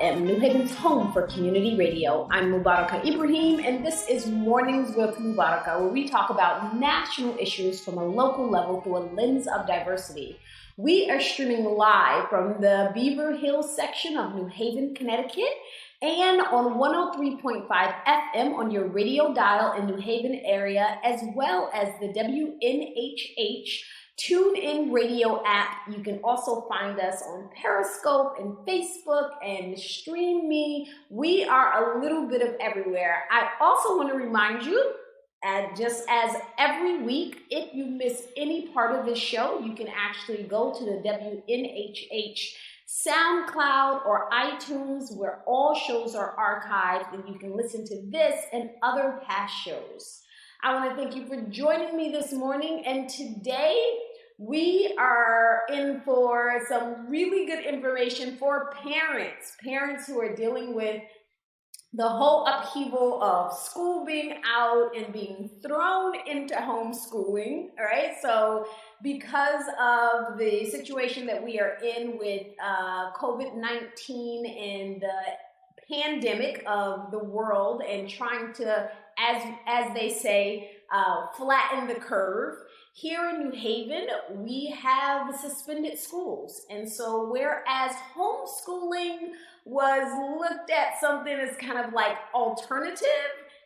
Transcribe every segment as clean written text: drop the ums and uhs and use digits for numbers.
FM, New Haven's home for community radio. I'm Mubarakah Ibrahim, and this is Mornings with Mubarakah, where we talk about national issues from a local level through a lens of diversity. We are streaming live from the Beaver Hills section of New Haven, Connecticut, and on 103.5 FM on your radio dial in New Haven area, as well as the WNHH TuneIn radio app. You can also find us on Periscope and Facebook and Stream Me. We are a little bit of everywhere. I also want to remind you, just as every week, if you miss any part of this show, you can actually go to the WNHH SoundCloud or iTunes, where all shows are archived, and you can listen to this and other past shows. I want to thank you for joining me this morning, and today we are in for some really good information for parents who are dealing with the whole upheaval of school being out and being thrown into homeschooling, all right? So because of the situation that we are in with COVID-19 and the pandemic of the world and trying to, as they say, flatten the curve, here in New Haven, we have suspended schools. And so whereas homeschooling was looked at something as kind of like alternative,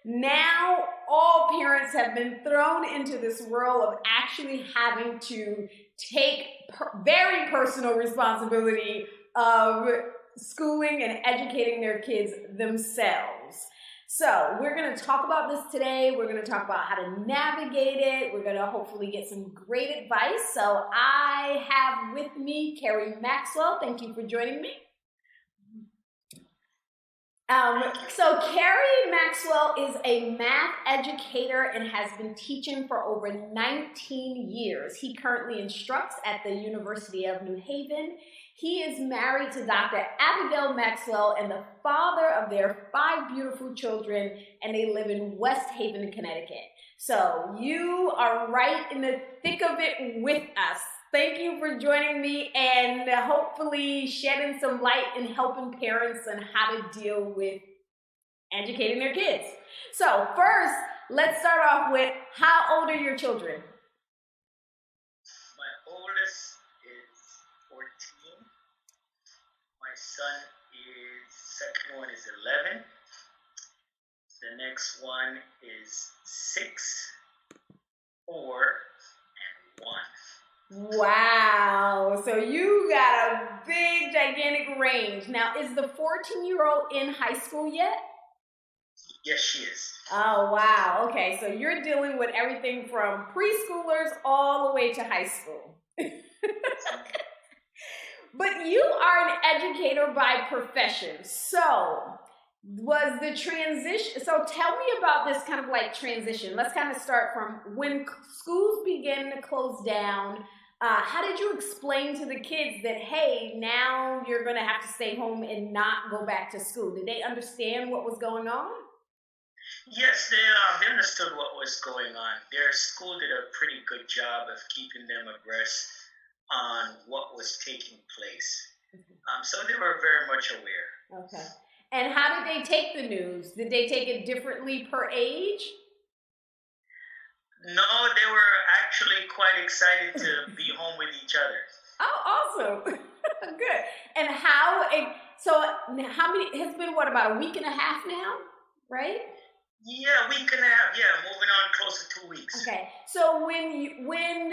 now all parents have been thrown into this world of actually having to take very personal responsibility of schooling and educating their kids themselves. So we're going to talk about this today. We're going to talk about how to navigate it. We're going to hopefully get some great advice. So I have with me Carrie Maxwell. Thank you for joining me. So Carrie Maxwell is a math educator and has been teaching for over 19 years. He currently instructs at the University of New Haven. He is married to Dr. Abigail Maxwell and the father of their 5 beautiful children, and they live in West Haven, Connecticut. So you are right in the thick of it with us. Thank you for joining me and hopefully shedding some light and helping parents on how to deal with educating their kids. So first, let's start off with, how old are your children? My oldest is 14. My son second one is 11. The next one is 6, 4, and 1. Wow, so you got a big, gigantic range. Now, is the 14-year-old in high school yet? Yes, she is. Oh, wow. Okay, so you're dealing with everything from preschoolers all the way to high school. But you are an educator by profession. So was the transition, so tell me about this kind of like transition. Let's kind of start from when schools began to close down. How did you explain to the kids that, hey, now you're going to have to stay home and not go back to school? Did they understand what was going on? Yes, they understood what was going on. Their school did a pretty good job of keeping them abreast on what was taking place. So they were very much aware. Okay. And how did they take the news? Did they take it differently per age? No, they were actually quite excited to be home with each other. Oh, awesome. Good. And so how many, it's been what, about a week and a half now, right? Yeah, week and a half. Yeah, moving on close to 2 weeks. Okay. So when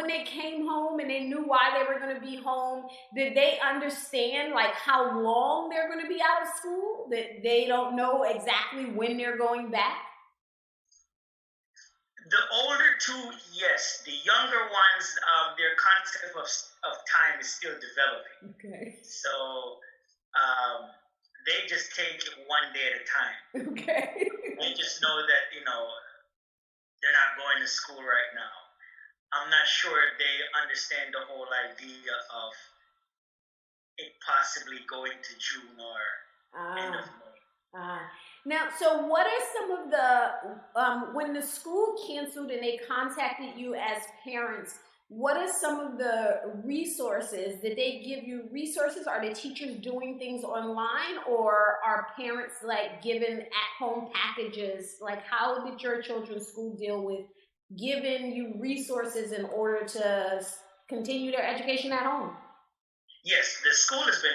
they came home and they knew why they were going to be home, did they understand like how long they're going to be out of school? That they don't know exactly when they're going back? The older two, yes. The younger ones, their concept of time is still developing. Okay. So they just take it one day at a time. Okay. They just know that, they're not going to school right now. I'm not sure if they understand the whole idea of it possibly going to June or end of May. Now, so what are some of the, when the school canceled and they contacted you as parents, what are some of the resources? Did they give you resources? Are the teachers doing things online, or are parents like given at-home packages? Like, how did your children's school deal with giving you resources in order to continue their education at home? Yes, the schools have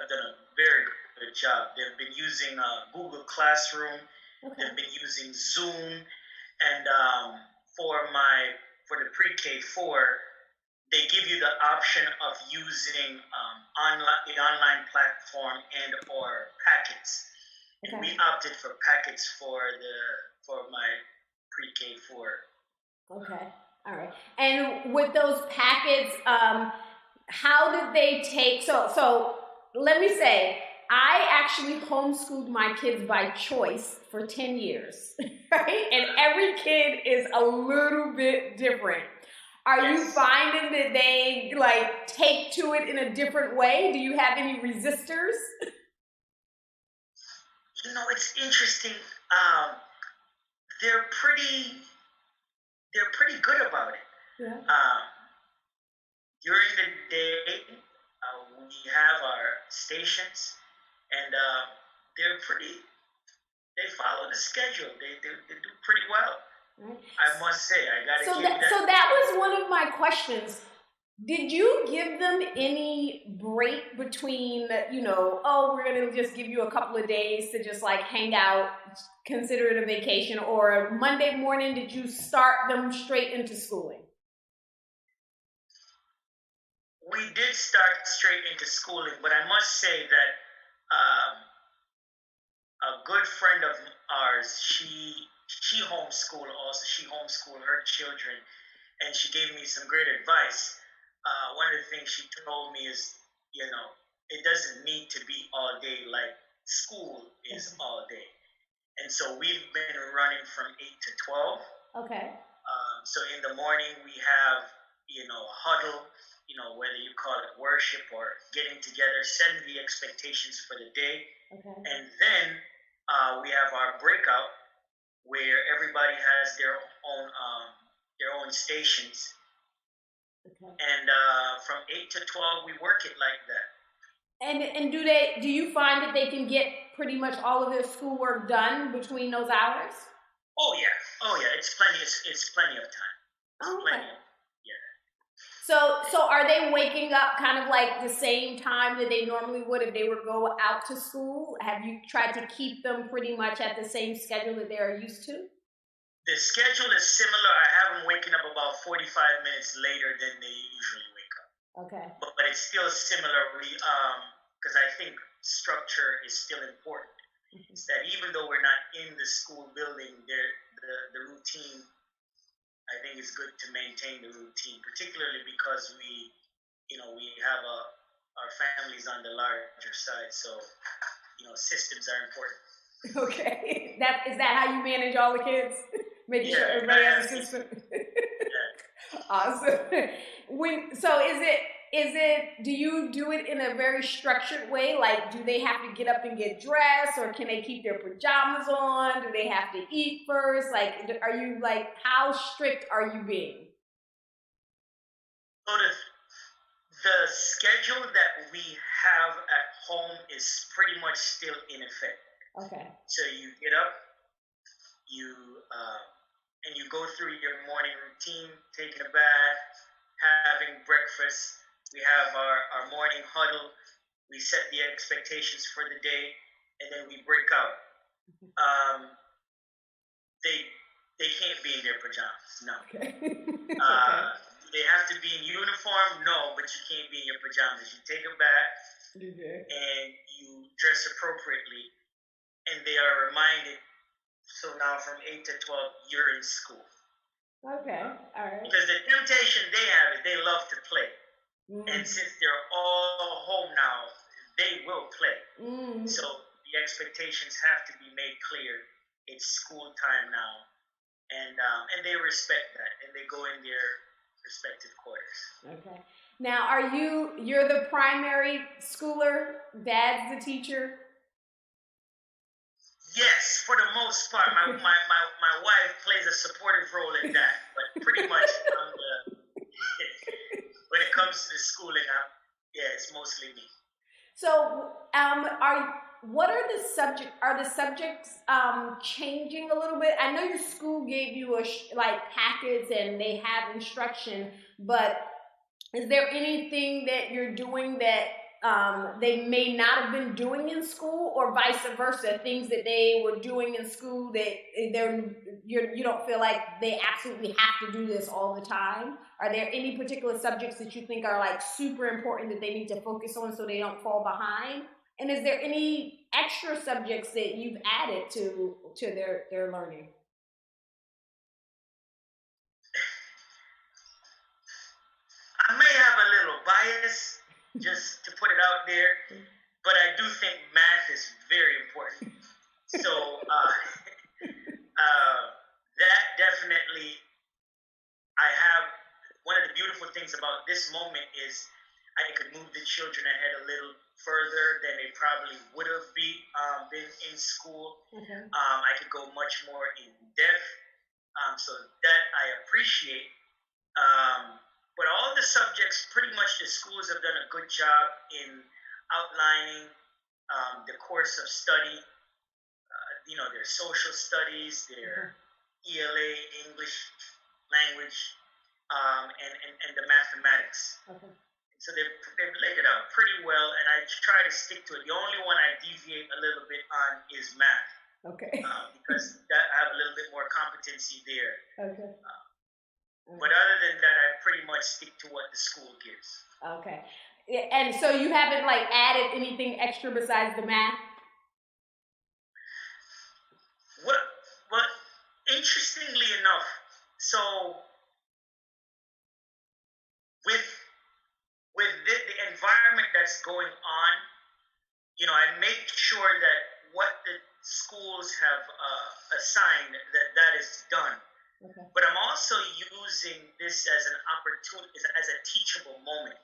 done a very good job. They've been using Google Classroom. Okay. They've been using Zoom, and for the pre-K 4, they give you the option of using the online platform and or packets. And we opted for packets for my pre-K 4. Okay. All right. And with those packets, how did they take? So let me say, I actually homeschooled my kids by choice for 10 years, right? And every kid is a little bit different. Are you finding that they like take to it in a different way? Do you have any resistors? You know, it's interesting. They're pretty good about it. Yeah. During the day, we have our stations, and they follow the schedule. They do pretty well. Right. I must say, I gotta give you that. So that was one of my questions. Did you give them any break between, oh, we're going to just give you a couple of days to just like hang out, consider it a vacation, or Monday morning, did you start them straight into schooling? We did start straight into schooling, but I must say that a good friend of ours, she homeschooled also. She homeschooled her children, and she gave me some great advice. One of the things she told me is, it doesn't need to be all day like school is all day. And so we've been running from 8 to 12. Okay. So in the morning we have, a huddle, whether you call it worship or getting together, setting the expectations for the day. Okay. And then we have our breakout where everybody has their own stations. Okay. And from 8 to 12, we work it like that. And do you find that they can get pretty much all of their schoolwork done between those hours? Oh yeah. It's plenty of time. Okay. So are they waking up kind of like the same time that they normally would if they were go out to school? Have you tried to keep them pretty much at the same schedule that they're used to? The schedule is similar. I have them waking up about 45 minutes later than they usually wake up. Okay. But it's still similar, because I think structure is still important. It's that even though we're not in the school building, the routine, I think it's good to maintain the routine, particularly because we have our families on the larger side, so systems are important. Okay, is that how you manage all the kids? Making sure everybody has a system. Yeah. Awesome. Do you do it in a very structured way? Like, do they have to get up and get dressed, or can they keep their pajamas on? Do they have to eat first? Like, are you like, how strict are you being? So the schedule that we have at home is pretty much still in effect. Okay. So you get up, and you go through your morning routine, taking a bath, having breakfast. We have our morning huddle. We set the expectations for the day, and then we break out. They can't be in their pajamas. No. Okay. They have to be in uniform. No, but you can't be in your pajamas. You take a bath, and you dress appropriately, and they are reminded. So now from 8 to 12, you're in school. Okay, all right. Because the temptation they have is they love to play. And since they're all home now, they will play. So the expectations have to be made clear. It's school time now. And they respect that. And they go in their respective quarters. Okay. Now, you're the primary schooler? Dad's the teacher? Yes, for the most part. My wife plays a supportive role in that. but pretty much when it comes to the schooling, it's mostly me. So, what are the subject? Are the subjects changing a little bit? I know your school gave you like packets and they have instruction, but is there anything that you're doing that they may not have been doing in school, or vice versa? Things that they were doing in school that you don't feel like they absolutely have to do this all the time? Are there any particular subjects that you think are like super important that they need to focus on so they don't fall behind? And is there any extra subjects that you've added to their learning? I may have a little bias, just to put it out there, but I do think math is very important. So that definitely, I have, one of the beautiful things about this moment is I could move the children ahead a little further than they probably would have been in school. Mm-hmm. I could go much more in depth, so that I appreciate. But all the subjects, pretty much the schools have done a good job in outlining the course of study. Their social studies, their ELA, English language, and the mathematics. Okay. So they've laid it out pretty well, and I try to stick to it. The only one I deviate a little bit on is math. Okay. Because I have a little bit more competency there. Okay. But other than that, I pretty much stick to what the school gives. Okay. And so you haven't like added anything extra besides the math? Well, interestingly enough, so with the environment that's going on, I make sure that what the schools have assigned, that is done. Okay. But I'm also using this as an opportunity, as a teachable moment.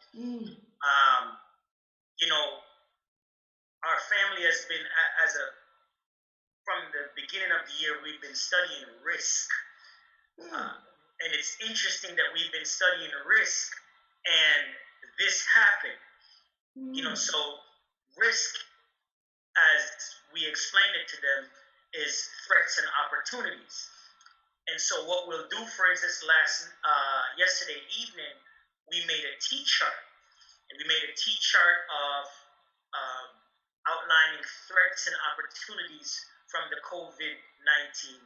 Our family has been, from the beginning of the year, we've been studying risk. And it's interesting that we've been studying risk and this happened. So risk, as we explained it to them, is threats and opportunities. And so what we'll do, for instance, yesterday evening, we made a T-chart. And we made a T-chart of outlining threats and opportunities from the COVID-19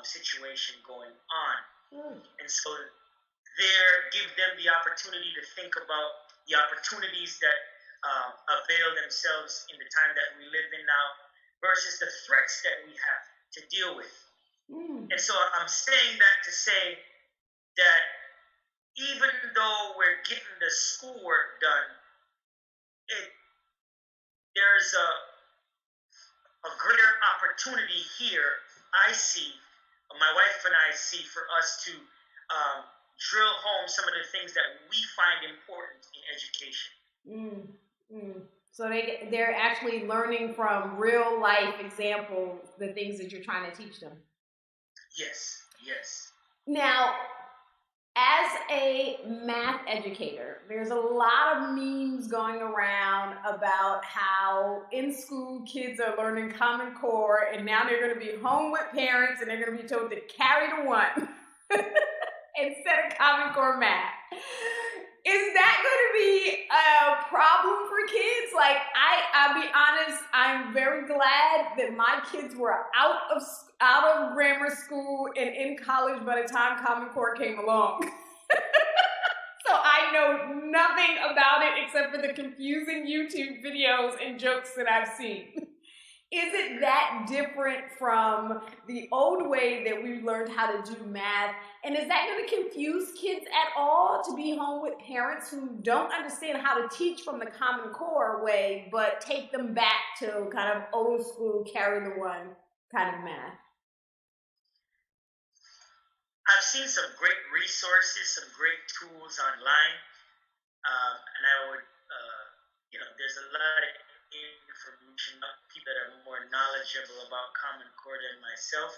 situation going on. And so give them the opportunity to think about the opportunities that avail themselves in the time that we live in now versus the threats that we have to deal with. And so I'm saying that to say that even though we're getting the schoolwork done, there's a greater opportunity here, I see, my wife and I see, for us to drill home some of the things that we find important in education. So they're actually learning from real life examples, the things that you're trying to teach them. Yes. Now, as a math educator, there's a lot of memes going around about how in school kids are learning Common Core and now they're going to be home with parents and they're going to be told to carry the one instead of Common Core math. Is that going to be a problem for kids? Like, I'll be honest, I'm very glad that my kids were out of grammar school and in college by the time Common Core came along. So I know nothing about it except for the confusing YouTube videos and jokes that I've seen. Is it that different from the old way that we learned how to do math? And is that going to confuse kids at all to be home with parents who don't understand how to teach from the Common Core way, but take them back to kind of old school, carry the one kind of math? I've seen some great resources, some great tools online. And I would, there's a lot of information, people that are more knowledgeable about Common Core than myself.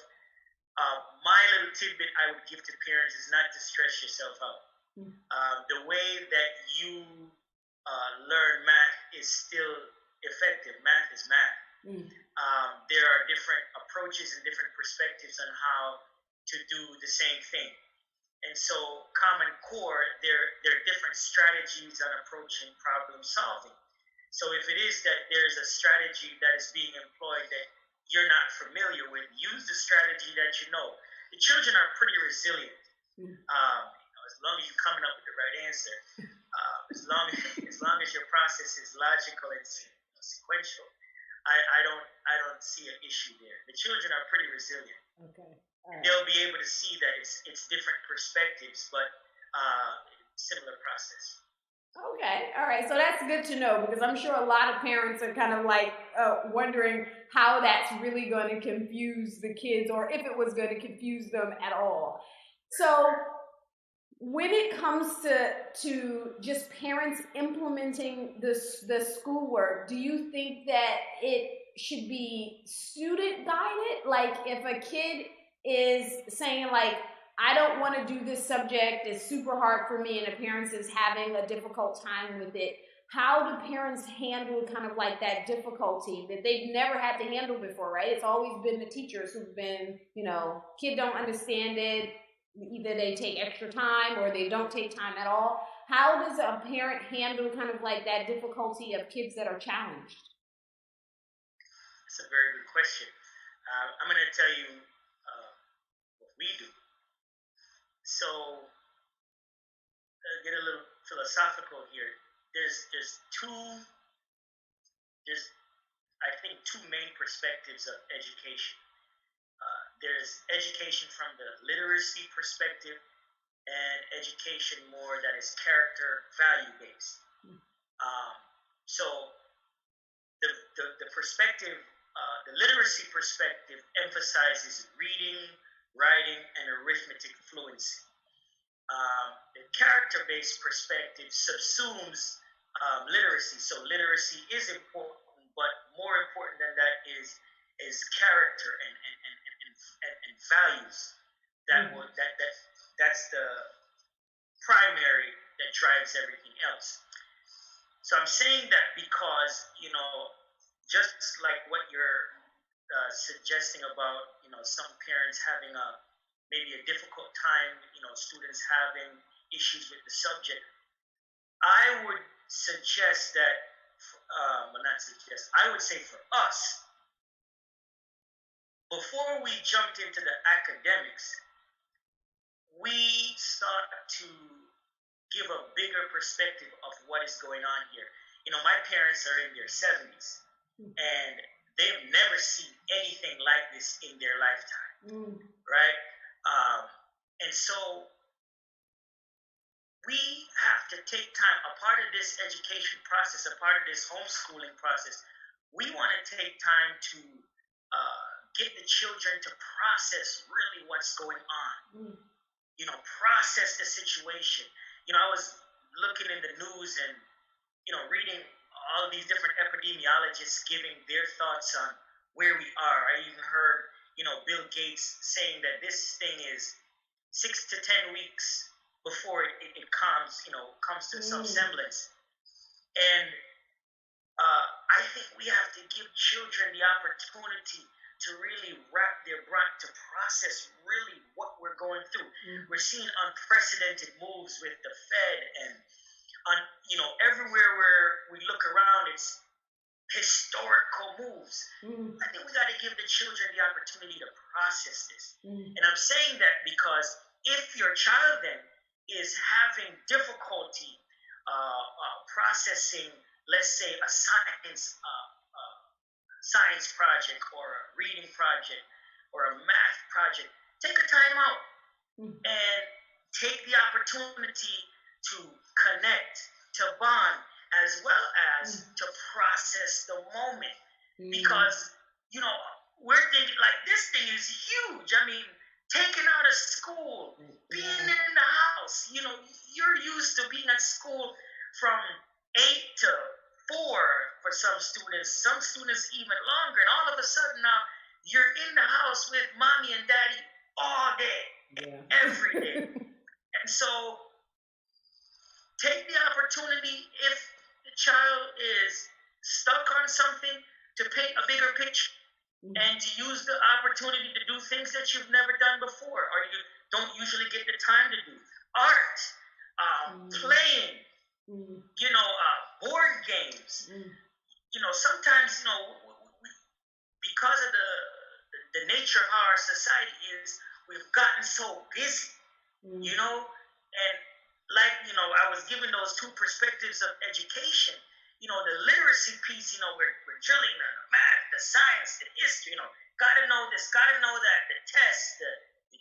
My little tidbit I would give to parents is not to stress yourself out. The way that you learn math is still effective. Math is math. There are different approaches and different perspectives on how to do the same thing. And so, Common Core, there are different strategies on approaching problem solving. So, if it is that there's a strategy that is being employed that you're not familiar with, use the strategy that you know. The children are pretty resilient. As long as you're coming up with the right answer, as long as your process is logical and sequential, I don't see an issue there. The children are pretty resilient. Okay. They'll be able to see that it's different perspectives, but similar process. Okay, all right. So that's good to know, because I'm sure a lot of parents are kind of like wondering how that's really going to confuse the kids, or if it was going to confuse them at all. So when it comes to just parents implementing the schoolwork, do you think that it should be student guided? Like, if a kid is saying, like, I don't want to do this subject, it's super hard for me, and the parents is having a difficult time with it, how do parents handle kind of like that difficulty that they've never had to handle before, right? It's always been the teachers who've been, kid don't understand it, either they take extra time or they don't take time at all. How does a parent handle kind of like that difficulty of kids that are challenged? That's a very good question. I'm going to tell you what we do. So, get a little philosophical here. There's I think two main perspectives of education. There's education from the literacy perspective, and education more that is character value based. So the perspective, the literacy perspective emphasizes reading, writing, and arithmetic fluency. The character-based perspective subsumes literacy. So literacy is important, but more important than that is character and values. That's the primary that drives everything else. So I'm saying that because just like what you're suggesting about some parents having maybe a difficult time, students having issues with the subject, I would suggest that, I would say for us, before we jumped into the academics, we start to give a bigger perspective of what is going on here. My parents are in their 70s, and they've never seen anything like this in their lifetime, right? And so we have to take time. A part of this education process, a part of this homeschooling process, we want to take time to get the children to process really what's going on. Process the situation. I was looking in the news and reading all these different epidemiologists giving their thoughts on where we are. I even heard Bill Gates saying that this thing is 6 to 10 weeks before it comes to some semblance. And I think we have to give children the opportunity to really wrap their brain, to process really what we're going through. We're seeing unprecedented moves with the Fed, and everywhere where we look around, it's historical moves. I think we got to give the children the opportunity to process this. And I'm saying that because if your child then is having difficulty processing, let's say, a science project or a reading project or a math project, take a time out and take the opportunity to connect, to bond, as well as to process the moment. Because, we're thinking, like, this thing is huge. I mean, taken out of school, being in the house, you're used to being at school from 8 to 4 for some students even longer. And all of a sudden now, you're in the house with mommy and daddy all day, every day. And so take the opportunity if the child is stuck on something to paint a bigger picture and to use the opportunity to do things that you've never done before or you don't usually get the time to do. Art, playing, board games. Sometimes, because of the nature of how our society is, we've gotten so busy, and I was given those two perspectives of education. The literacy piece, we're drilling the math, the science, the history, gotta know this, gotta know that, the test, the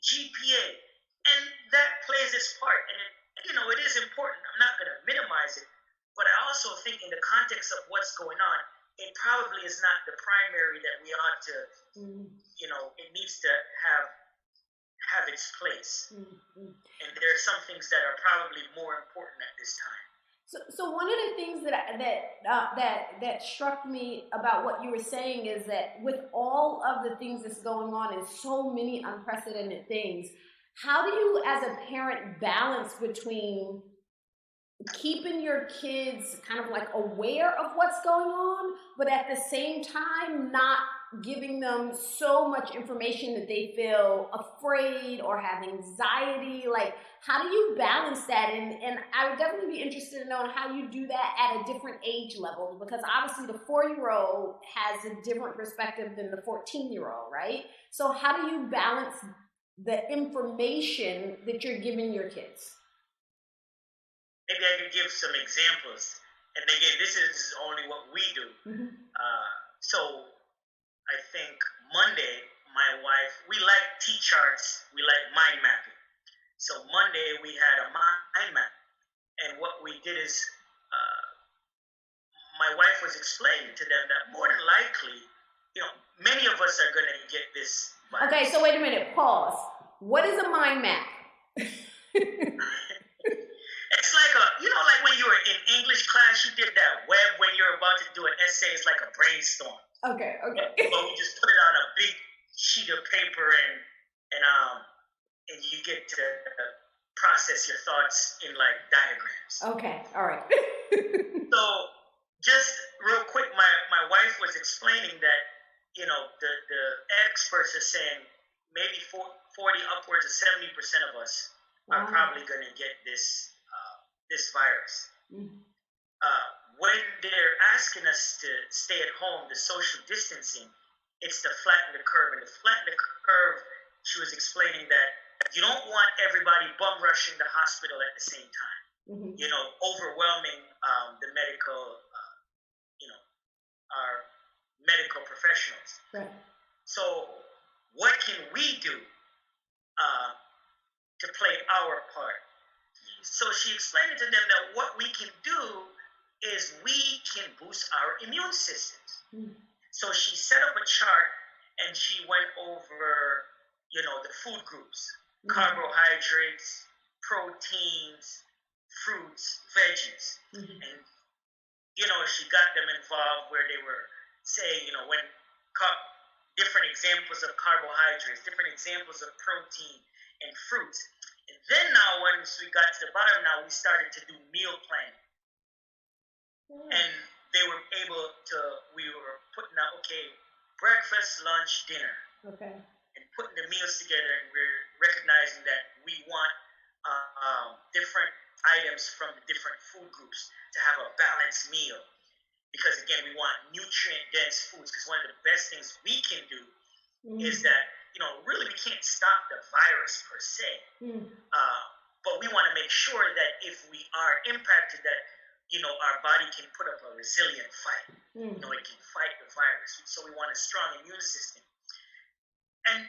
GPA, and that plays its part. And it is important. I'm not gonna minimize it, but I also think in the context of what's going on, it probably is not the primary that we ought to, it needs to have its place. And there are some things that are probably more important at this time. So one of the things that struck me about what you were saying is that with all of the things that's going on and so many unprecedented things, how do you as a parent balance between keeping your kids kind of like aware of what's going on, but at the same time not giving them so much information that they feel afraid or have anxiety? Like, how do you balance that? And I would definitely be interested in knowing how you do that at a different age level, because obviously the 4-year-old has a different perspective than the 14-year-old, right? So how do you balance the information that you're giving your kids? Maybe I could give some examples. And again, this is only what we do. So I think Monday, my wife, we like T-charts, we like mind mapping. So Monday we had a mind map. And what we did is my wife was explaining to them that more than likely, many of us are going to get this virus. Okay, so wait a minute, pause. What is a mind map? It's like like when you were in English class, you did that web when you're about to do an essay. It's like a brainstorm. Okay. But we just put it on a big sheet of paper and you get to process your thoughts in like diagrams. Okay, all right. So just real quick, my wife was explaining that the experts are saying maybe 40 upwards of 70% of us are probably going to get this virus. When they're asking us to stay at home, the social distancing, it's to flatten the curve. And to flatten the curve, she was explaining that you don't want everybody bum rushing the hospital at the same time. Overwhelming the medical, our medical professionals. Right. So what can we do to play our part? So she explained to them that what we can do is we can boost our immune systems. So she set up a chart and she went over, the food groups, carbohydrates, proteins, fruits, veggies. And, she got them involved where they were saying, when different examples of carbohydrates, different examples of protein and fruits. And then now, once we got to the bottom, now we started to do meal planning. And they were able to, we were putting out, breakfast, lunch, dinner. Okay. And putting the meals together, and we're recognizing that we want different items from the different food groups to have a balanced meal. Because again, we want nutrient-dense foods, because one of the best things we can do is that, really we can't stop the virus per se. But we want to make sure that if we are impacted, that, our body can put up a resilient fight. It can fight the virus. So we want a strong immune system. And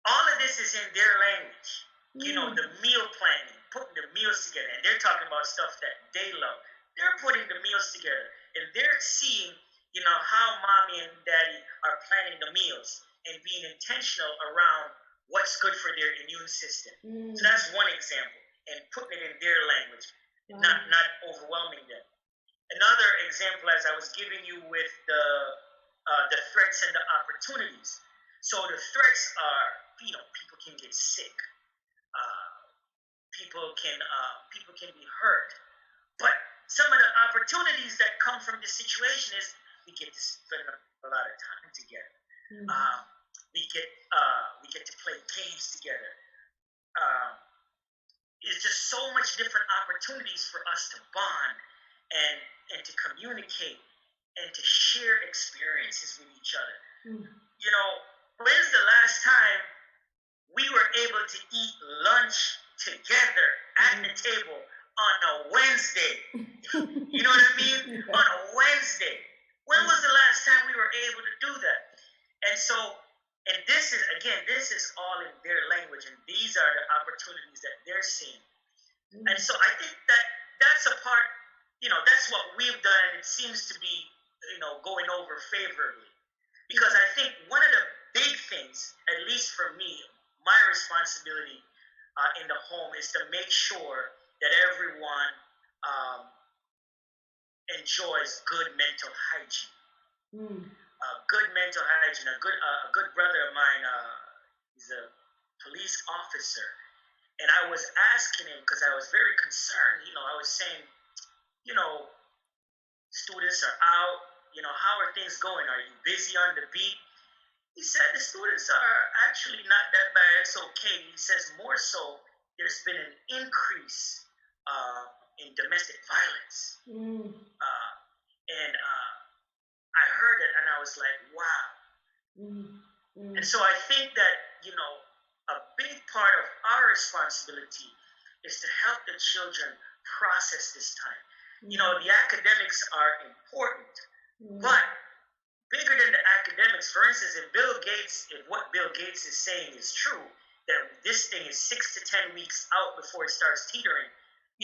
all of this is in their language. The meal planning, putting the meals together. And they're talking about stuff that they love. They're putting the meals together. And they're seeing, how mommy and daddy are planning the meals and being intentional around what's good for their immune system. So that's one example. And putting it in their language, not overwhelming them. Another example, as I was giving you with the threats and the opportunities. So the threats are people can get sick. Uh, people can be hurt. But some of the opportunities that come from this situation is we get to spend a lot of time together. Mm. We get to play games together. Um, it's just so much different opportunities for us to bond and to communicate and to share experiences with each other. Mm. When's the last time we were able to eat lunch together at the table on a Wednesday? You know what I mean? Yeah. On a Wednesday. When was the last time we were able to do that? And so, and this is all in their language, and these are the opportunities that they're seeing. And so I think that's a part, that's what we've done, and it seems to be, going over favorably. Because I think one of the big things, at least for me, my responsibility in the home is to make sure that everyone enjoys good mental hygiene. Good mental hygiene. A good brother of mine, he's a police officer, and I was asking him because I was very concerned. I was saying, students are out. How are things going? Are you busy on the beat? He said the students are actually not that bad. It's okay. He says more so there's been an increase in domestic violence. And I heard it and I was like, wow. And so I think that, a big part of our responsibility is to help the children process this time. The academics are important, but bigger than the academics, for instance, if what Bill Gates is saying is true, that this thing is 6 to 10 weeks out before it starts teetering,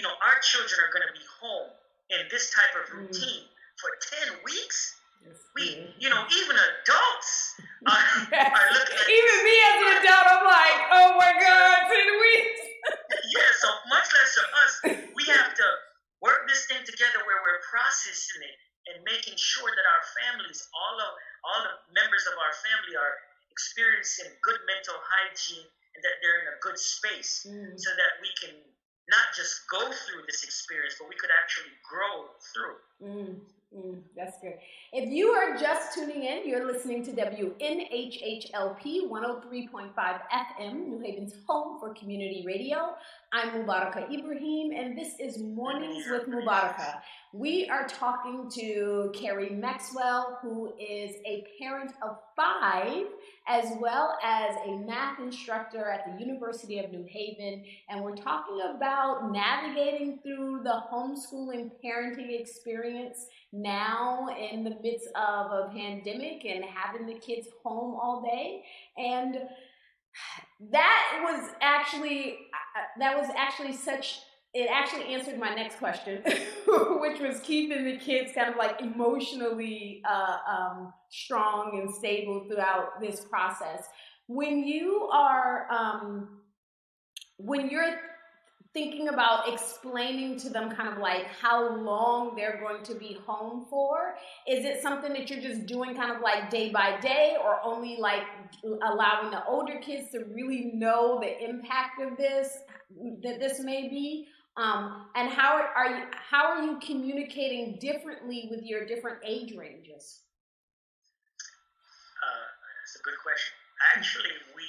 our children are going to be home in this type of routine for 10 weeks. Even adults are looking at even me as an adult, I'm like, oh my God, 10 weeks. Yeah, so much less for us, we have to work this thing together where we're processing it and making sure that our families, all the members of our family are experiencing good mental hygiene and that they're in a good space so that we can not just go through this experience, but we could actually grow through. That's good. If you are just tuning in, you're listening to WNHHLP 103.5 FM, New Haven's home for community radio. I'm Mubarakah Ibrahim, and this is Mornings with Mubarakah. We are talking to Carrie Maxwell, who is a parent of 5, as well as a math instructor at the University of New Haven, and we're talking about navigating through the homeschooling parenting experience now in the midst of a pandemic and having the kids home all day. And that was actually it actually answered my next question, which was keeping the kids kind of like emotionally strong and stable throughout this process. When you're thinking about explaining to them kind of like how long they're going to be home for, is it something that you're just doing kind of like day by day, or only like allowing the older kids to really know the impact of this may be? And how are you communicating differently with your different age ranges? That's a good question. Actually, we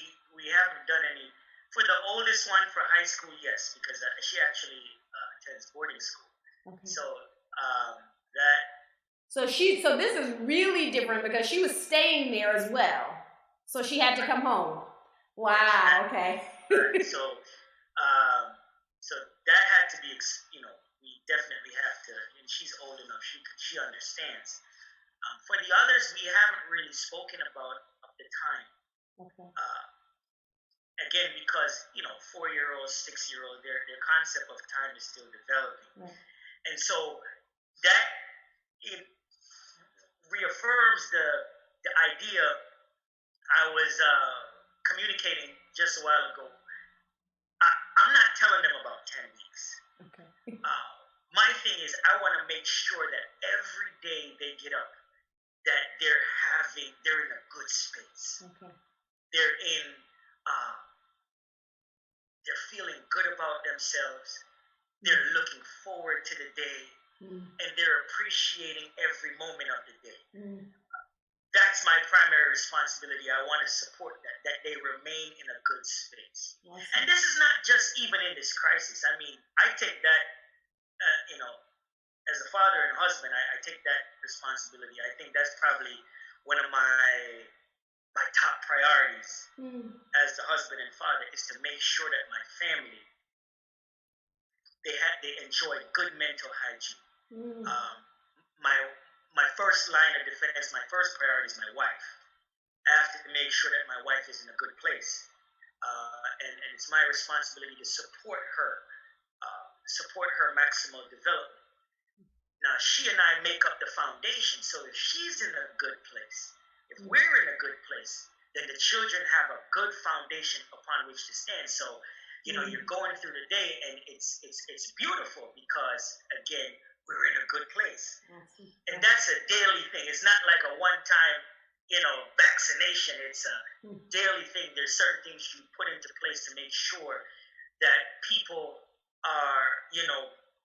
haven't done any. For the oldest one for high school, yes, because she actually attends boarding school. Okay. So So this is really different because she was staying there as well. So she had to come home. Wow. Okay. Right. So that had to be, we definitely have to, and she's old enough, she understands. For the others, we haven't really spoken about the time. Okay. Again, because 4-year-olds, 6-year-olds, their concept of time is still developing, right. And so that it reaffirms the idea I was communicating just a while ago. I'm not telling them about 10 weeks. Okay. My thing is, I want to make sure that every day they get up, that they're in a good space. Okay. They're in Um, they're feeling good about themselves. They're looking forward to the day, and they're appreciating every moment of the day. That's my primary responsibility. I want to support that they remain in a good space. Awesome. And this is not just even in this crisis. I mean, I take that, as a father and husband, I take that responsibility. I think that's probably one of my top priorities as the husband and father, is to make sure that my family, they enjoy good mental hygiene. My first line of defense, my first priority is my wife. I have to make sure that my wife is in a good place, and it's my responsibility to support her maximal development. Now, she and I make up the foundation. So if she's in a good place, if we're in a good place, then the children have a good foundation upon which to stand. So, you're going through the day, and it's beautiful because, again, we're in a good place. And that's a daily thing. It's not like a one-time, vaccination. It's a daily thing. There's certain things you put into place to make sure that people are,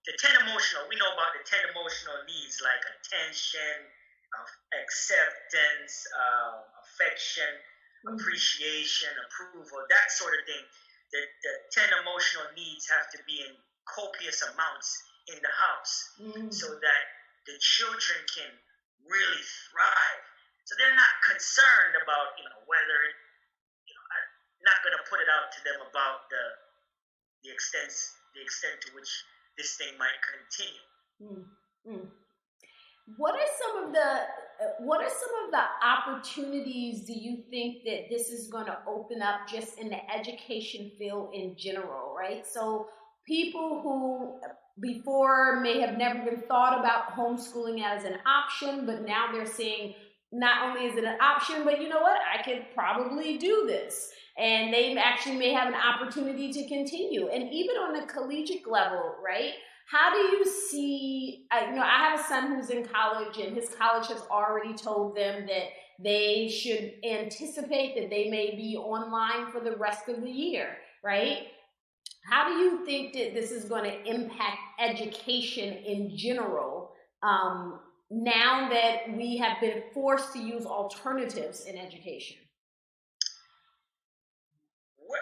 the 10 emotional, we know about the 10 emotional needs, like attention, acceptance, affection, appreciation, approval, that sort of thing. The 10 emotional needs have to be in copious amounts in the house, so that the children can really thrive. So they're not concerned about, whether, I'm not going to put it out to them about the extent to which this thing might continue. What are some of the opportunities do you think that this is going to open up just in the education field in general, right? So people who before may have never even thought about homeschooling as an option, but now they're saying, not only is it an option, but you know what, I could probably do this. And they actually may have an opportunity to continue. And even on the collegiate level, right? How do you see, I have a son who's in college, and his college has already told them that they should anticipate that they may be online for the rest of the year, right? How do you think that this is going to impact education in general, now that we have been forced to use alternatives in education? Well,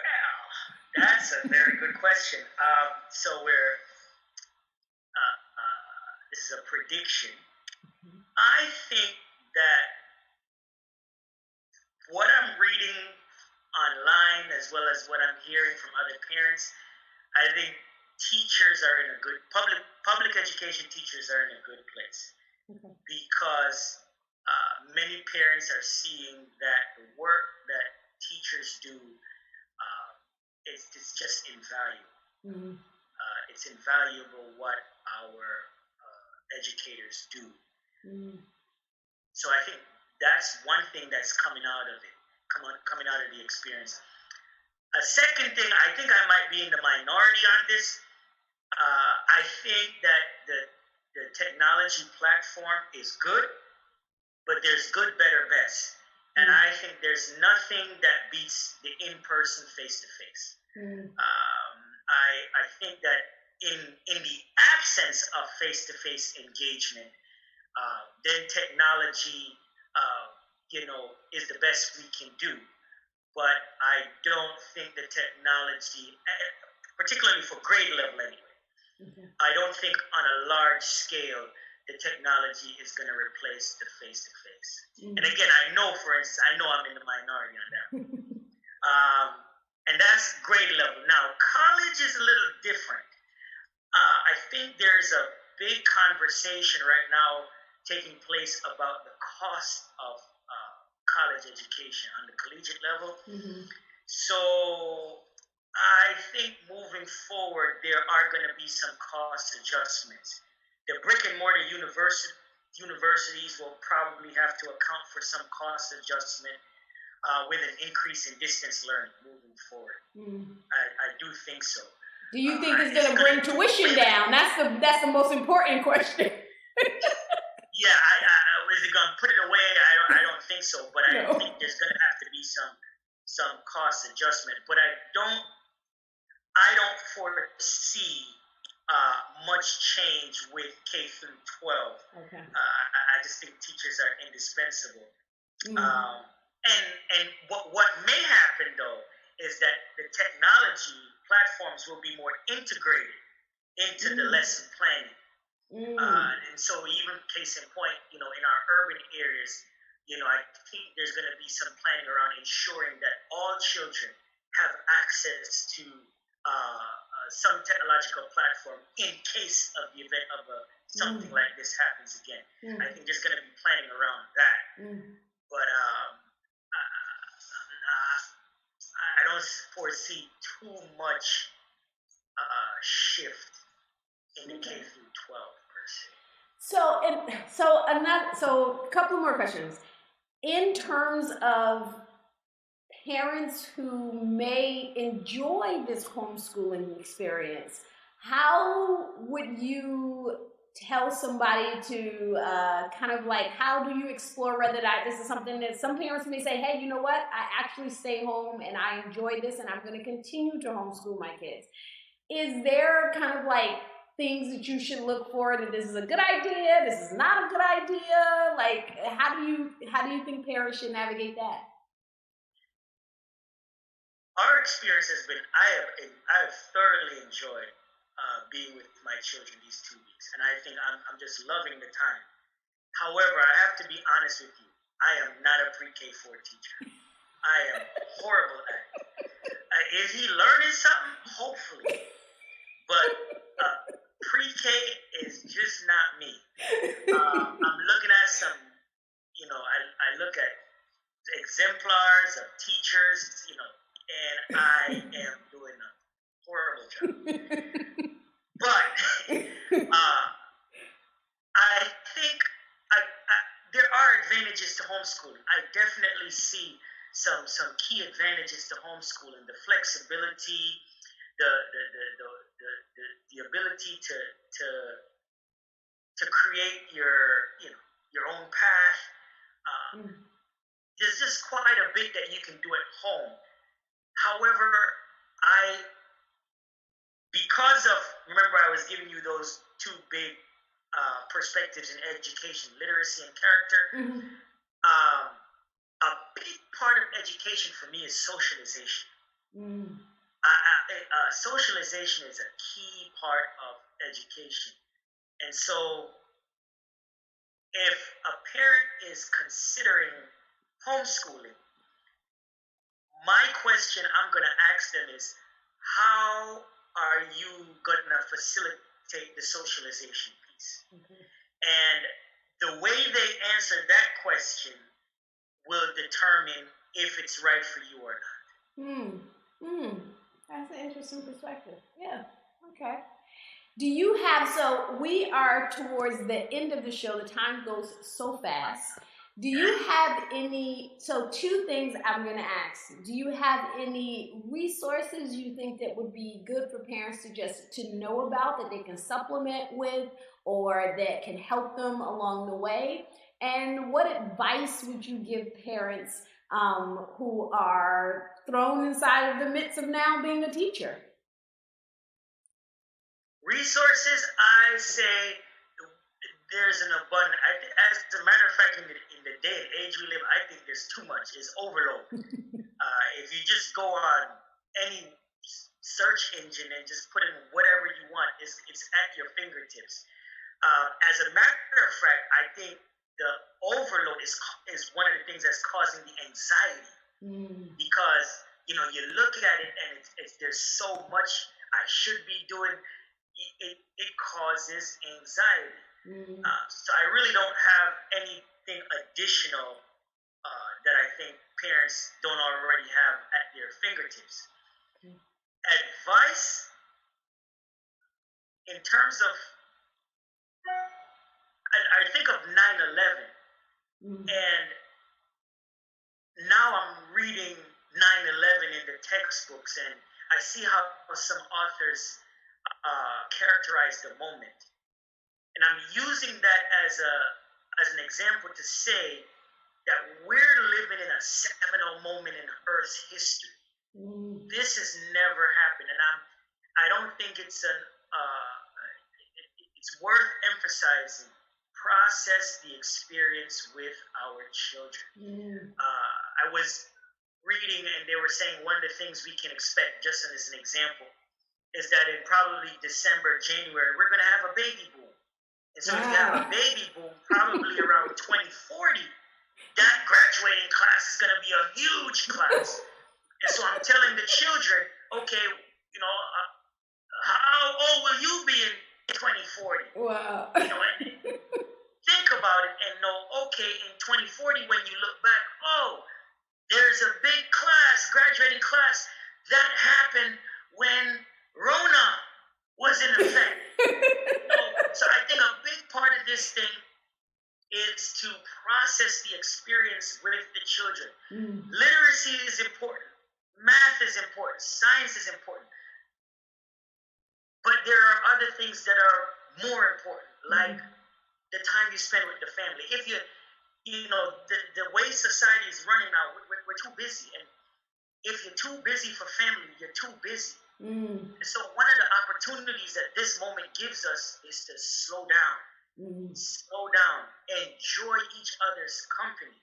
that's a very good question. So this is a prediction. I think that what I'm reading online, as well as what I'm hearing from other parents, I think teachers are in a good, public education teachers are in a good place, because many parents are seeing that the work that teachers do, it's just invaluable. It's invaluable what our educators do. So I think that's one thing that's coming out of it, coming out of the experience. A second thing, I think I might be in the minority on this. I think that the technology platform is good, but there's good, better, best. And I think there's nothing that beats the in-person, face-to-face. I think that in the absence of face-to-face engagement, then technology, is the best we can do. But I don't think the technology, particularly for grade level anyway, I don't think on a large scale the technology is going to replace the face-to-face. And again, I know I'm in the minority on that. And that's grade level. Now, college is a little different. I think there's a big conversation right now taking place about the cost of college education on the collegiate level. So I think moving forward, there are going to be some cost adjustments. The brick and mortar universities will probably have to account for some cost adjustment with an increase in distance learning moving forward. I do think so. Do you think it's going to bring tuition down? That's the most important question. Yeah, is it going to put it away? I don't think so, but I think there's going to have to be some some cost adjustment, but I don't foresee much change with K through 12. Okay. I just think teachers are indispensable. Mm. And what may happen though is that the technology platforms will be more integrated into the lesson planning. And so even case in point, in our urban areas, I think there's going to be some planning around ensuring that all children have access to some technological platform in case of the event of something like this happens again. I think there's going to be planning around that. But I don't foresee too much shift in the K through 12 per se. So a couple more questions. In terms of parents who may enjoy this homeschooling experience, how would you tell somebody to kind of like, how do you explore whether this is something that some parents may say, hey, you know what, I actually stay home and I enjoy this and I'm going to continue to homeschool my kids. Is there kind of like things that you should look for, that this is a good idea, this is not a good idea? Like, how do you think parents should navigate that? Our experience has been, I have thoroughly enjoyed being with my children these 2 weeks, and I think I'm just loving the time. However, I have to be honest with you, I am not a pre-K4 teacher. I am horrible at it. Is he learning something? Hopefully. But pre-K is just not me. I'm looking at some, I look at exemplars of teachers, and I am doing a horrible job. But I think there are advantages to homeschooling. I definitely see some key advantages to homeschooling: the flexibility, the ability to create your own path. There's just quite a bit that you can do at home. However, because of, remember I was giving you those two big perspectives in education, literacy and character. A big part of education for me is socialization. Socialization is a key part of education. And so if a parent is considering homeschooling, my question I'm going to ask them is, how are you going to facilitate the socialization piece? And the way they answer that question will determine if it's right for you or not. That's an interesting perspective. Yeah. Okay. Do you have, so we are towards the end of the show. The time goes so fast. Do you have any, so two things I'm going to ask. Do you have any resources you think that would be good for parents to know about, that they can supplement with, or that can help them along the way? And what advice would you give parents who are thrown inside of the midst of now being a teacher? Resources, I say there's an abundance. As a matter of fact, in the day and age we live, I think there's too much. It's overload. If you just go on any search engine and just put in whatever you want, it's at your fingertips. As a matter of fact, I think the overload is one of the things that's causing the anxiety. Because you look at it and there's so much I should be doing. It causes anxiety. So I really don't have anything additional that I think parents don't already have at their fingertips. Advice in terms of, I think of 9/11, and now I'm reading 9/11 in the textbooks, and I see how some authors characterize the moment. And I'm using that as an example to say that we're living in a seminal moment in Earth's history. This has never happened, and I don't think it's worth emphasizing. Process the experience with our children. I was reading, and they were saying one of the things we can expect, just as an example, is that in probably December, January, we're going to have a baby boom. And so if you have a baby boom, probably around 2040, that graduating class is going to be a huge class. And so I'm telling the children, okay, how old will you be in 2040? Wow. And think about it and know, okay, in 2040, when you look back, there's a big class, graduating class, that happened when Rona was in effect. So I think a big part of this thing is to process the experience with the children. Literacy is important. Math is important. Science is important. But there are other things that are more important, like the time you spend with the family. If the way society is running now, we're too busy. And if you're too busy for family, you're too busy. And so one of the opportunities that this moment gives us is to slow down. Slow down. Enjoy each other's company.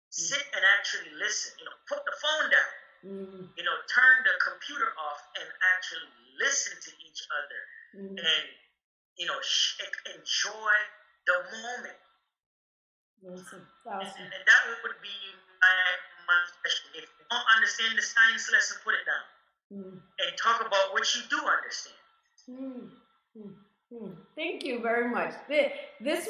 Sit and actually listen. Put the phone down. Turn the computer off and actually listen to each other. And, enjoy the moment. Awesome. And that would be my question. If you don't understand the science lesson, put it down. And talk about what you do understand. Thank you very much. This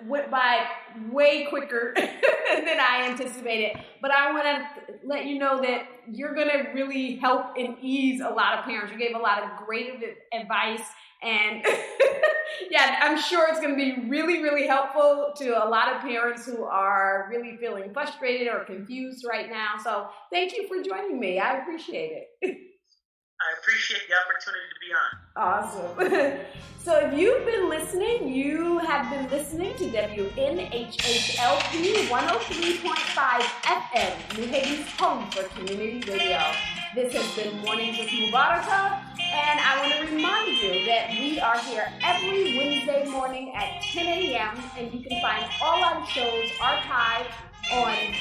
went by way quicker than I anticipated, but I want to let you know that you're going to really help and ease a lot of parents. You gave a lot of great advice, and yeah, I'm sure it's going to be really, really helpful to a lot of parents who are really feeling frustrated or confused right now. So thank you for joining me. I appreciate it. I appreciate the opportunity to be on. Awesome. So if you've been listening, you have been listening to WNHHLP 103.5 FM, New Haven's home for community radio. This has been Mornings with Mubarakah, and I want to remind you that we are here every Wednesday morning at 10 a.m., and you can find all our shows archived on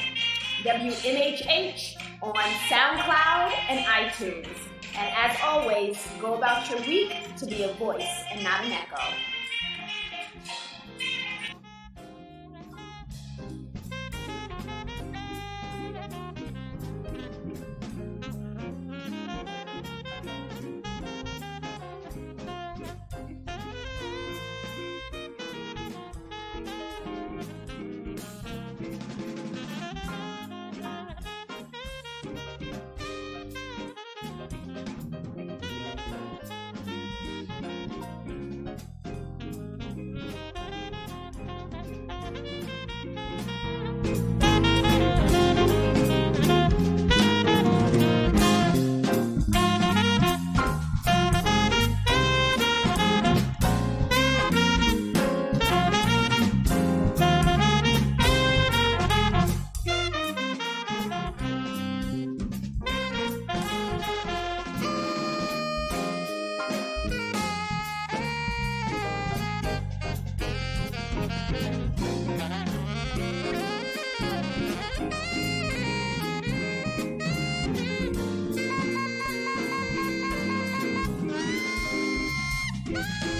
WNHH, on SoundCloud, and iTunes. And as always, go about your week to be a voice and not an echo.